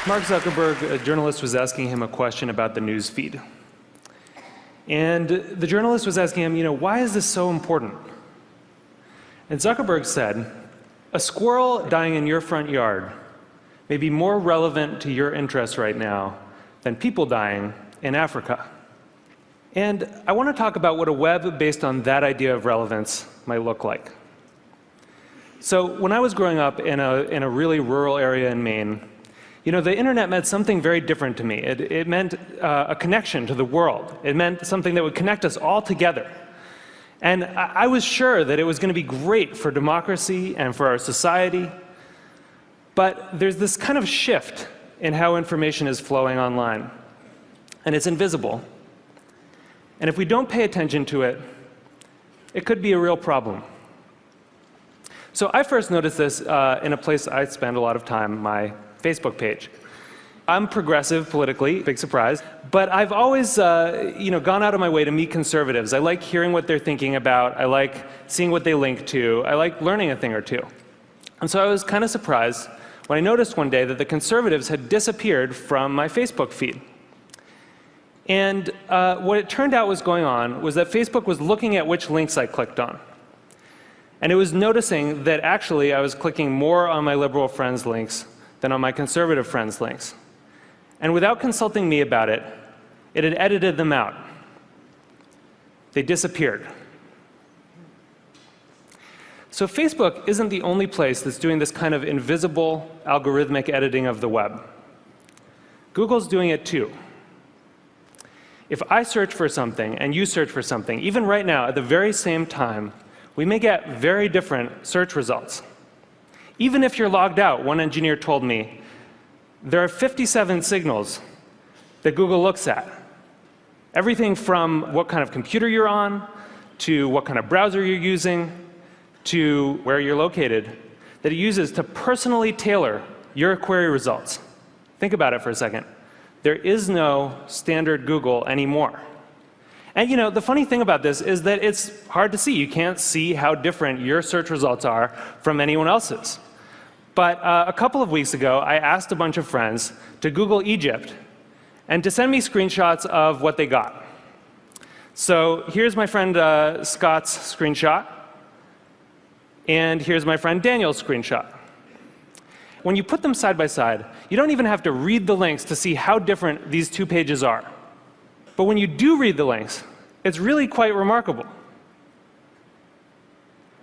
Mark Zuckerberg, a journalist was asking him a question about the news feed. And the journalist was asking him, why is this so important? And Zuckerberg said, a squirrel dying in your front yard may be more relevant to your interests right now than people dying in Africa. And I want to talk about what a web based on that idea of relevance might look like. So when I was growing up in a really rural area in Maine, the internet meant something very different to me. It meant a connection to the world. It meant something that would connect us all together. And I was sure that it was going to be great for democracy and for our society. But there's this kind of shift in how information is flowing online. And it's invisible. And if we don't pay attention to it, it could be a real problem. So I first noticed this in a place I spend a lot of time, my Facebook page. I'm progressive politically, big surprise, but I've always gone out of my way to meet conservatives. I like hearing what they're thinking about. I like seeing what they link to. I like learning a thing or two. And so I was kind of surprised when I noticed one day that the conservatives had disappeared from my Facebook feed. And what it turned out was going on was that Facebook was looking at which links I clicked on. And it was noticing that actually I was clicking more on my liberal friends' links than on my conservative friends' links. And without consulting me about it, it had edited them out. They disappeared. So Facebook isn't the only place that's doing this kind of invisible algorithmic editing of the web. Google's doing it too. If I search for something and you search for something, even right now at the very same time, we may get very different search results. Even if you're logged out, one engineer told me, there are 57 signals that Google looks at. Everything from what kind of computer you're on, to what kind of browser you're using, to where you're located, that it uses to personally tailor your query results. Think about it for a second. There is no standard Google anymore. And the funny thing about this is that it's hard to see. You can't see how different your search results are from anyone else's. But a couple of weeks ago, I asked a bunch of friends to Google Egypt and to send me screenshots of what they got. So here's my friend Scott's screenshot. And here's my friend Daniel's screenshot. When you put them side by side, you don't even have to read the links to see how different these two pages are. But when you do read the links, it's really quite remarkable.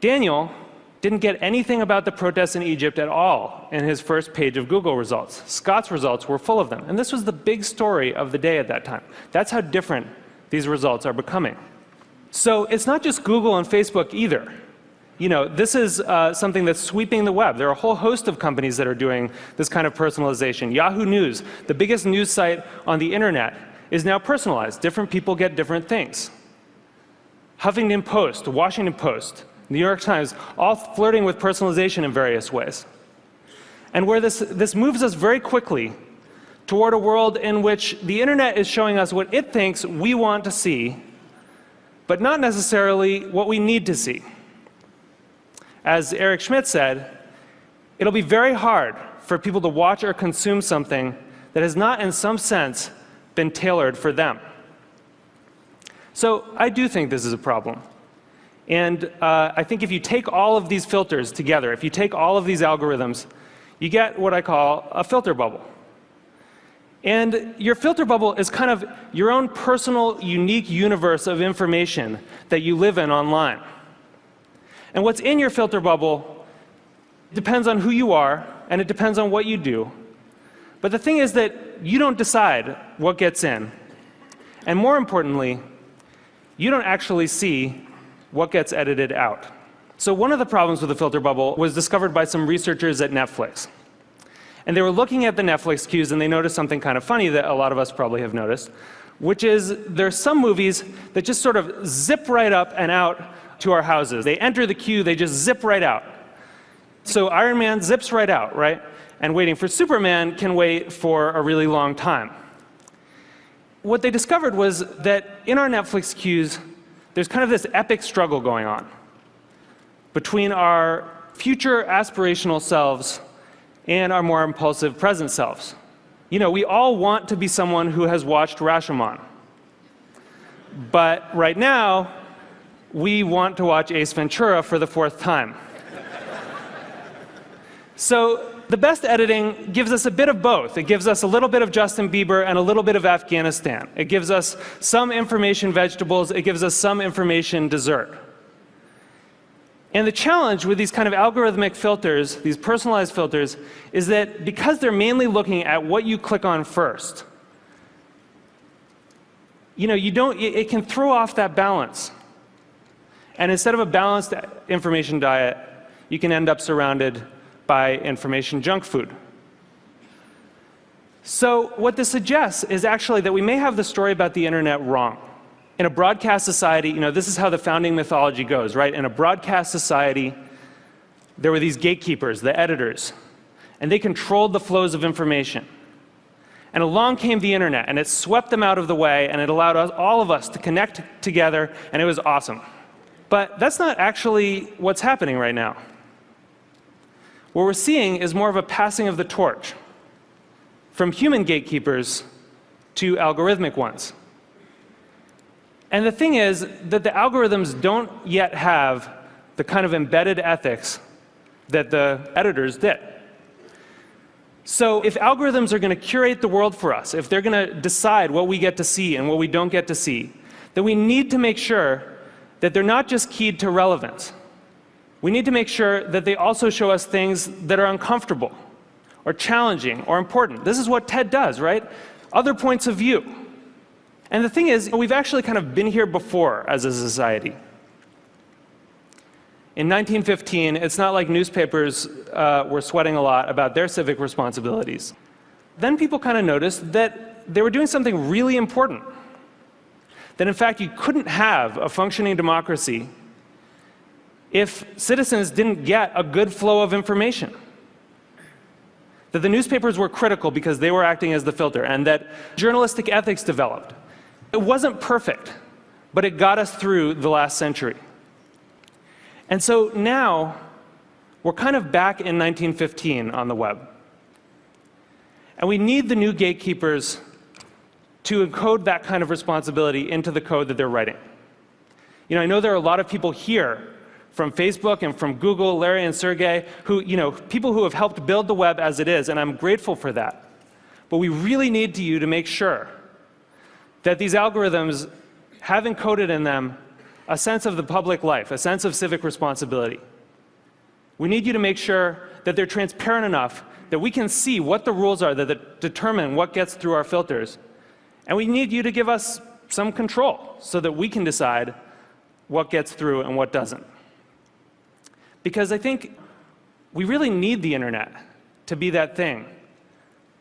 Daniel didn't get anything about the protests in Egypt at all in his first page of Google results. Scott's results were full of them. And this was the big story of the day at that time. That's how different these results are becoming. So it's not just Google and Facebook either. This is something that's sweeping the web. There are a whole host of companies that are doing this kind of personalization. Yahoo News, the biggest news site on the internet, is now personalized. Different people get different things. Huffington Post, Washington Post, New York Times, all flirting with personalization in various ways. And where this moves us very quickly toward a world in which the internet is showing us what it thinks we want to see, but not necessarily what we need to see. As Eric Schmidt said, it'll be very hard for people to watch or consume something that has not, in some sense, been tailored for them. So I do think this is a problem. And I think if you take all of these filters together, if you take all of these algorithms, you get what I call a filter bubble. And your filter bubble is kind of your own personal, unique universe of information that you live in online. And what's in your filter bubble depends on who you are, and it depends on what you do. But the thing is that you don't decide what gets in. And more importantly, you don't actually see what gets edited out. So one of the problems with the filter bubble was discovered by some researchers at Netflix. And they were looking at the Netflix queues, and they noticed something kind of funny that a lot of us probably have noticed, which is there are some movies that just sort of zip right up and out to our houses. They enter the queue, they just zip right out. So Iron Man zips right out, right? And Waiting for Superman can wait for a really long time. What they discovered was that in our Netflix queues, there's kind of this epic struggle going on between our future aspirational selves and our more impulsive present selves. You know, we all want to be someone who has watched Rashomon. But right now, we want to watch Ace Ventura for the 4th time. So the best editing gives us a bit of both. It gives us a little bit of Justin Bieber and a little bit of Afghanistan. It gives us some information vegetables. It gives us some information dessert. And the challenge with these kind of algorithmic filters, these personalized filters, is that because they're mainly looking at what you click on first, you know, it can throw off that balance. And instead of a balanced information diet, you can end up surrounded by information junk food. So what this suggests is actually that we may have the story about the internet wrong. In a broadcast society, you know, this is how the founding mythology goes, right? In a broadcast society, there were these gatekeepers, the editors, and they controlled the flows of information. And along came the internet, and it swept them out of the way, and it allowed all of us to connect together, and it was awesome. But that's not actually what's happening right now. What we're seeing is more of a passing of the torch from human gatekeepers to algorithmic ones. And the thing is that the algorithms don't yet have the kind of embedded ethics that the editors did. So if algorithms are going to curate the world for us, if they're going to decide what we get to see and what we don't get to see, then we need to make sure that they're not just keyed to relevance. We need to make sure that they also show us things that are uncomfortable or challenging or important. This is what TED does, right? Other points of view. And the thing is, we've actually kind of been here before as a society. In 1915, it's not like newspapers were sweating a lot about their civic responsibilities. Then people kind of noticed that they were doing something really important. That in fact, you couldn't have a functioning democracy if citizens didn't get a good flow of information. That the newspapers were critical because they were acting as the filter, and that journalistic ethics developed. It wasn't perfect, but it got us through the last century. And so now, we're kind of back in 1915 on the web. And we need the new gatekeepers to encode that kind of responsibility into the code that they're writing. You know, I know there are a lot of people here from Facebook and from Google, Larry and Sergey, who, you know, people who have helped build the web as it is, and I'm grateful for that. But we really need you to make sure that these algorithms have encoded in them a sense of the public life, a sense of civic responsibility. We need you to make sure that they're transparent enough that we can see what the rules are that determine what gets through our filters. And we need you to give us some control so that we can decide what gets through and what doesn't. Because I think we really need the internet to be that thing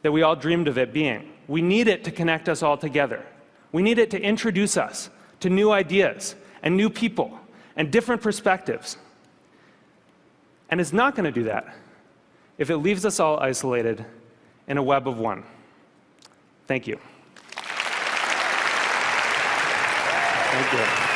that we all dreamed of it being. We need it to connect us all together. We need it to introduce us to new ideas and new people and different perspectives. And it's not going to do that if it leaves us all isolated in a web of one. Thank you. Thank you.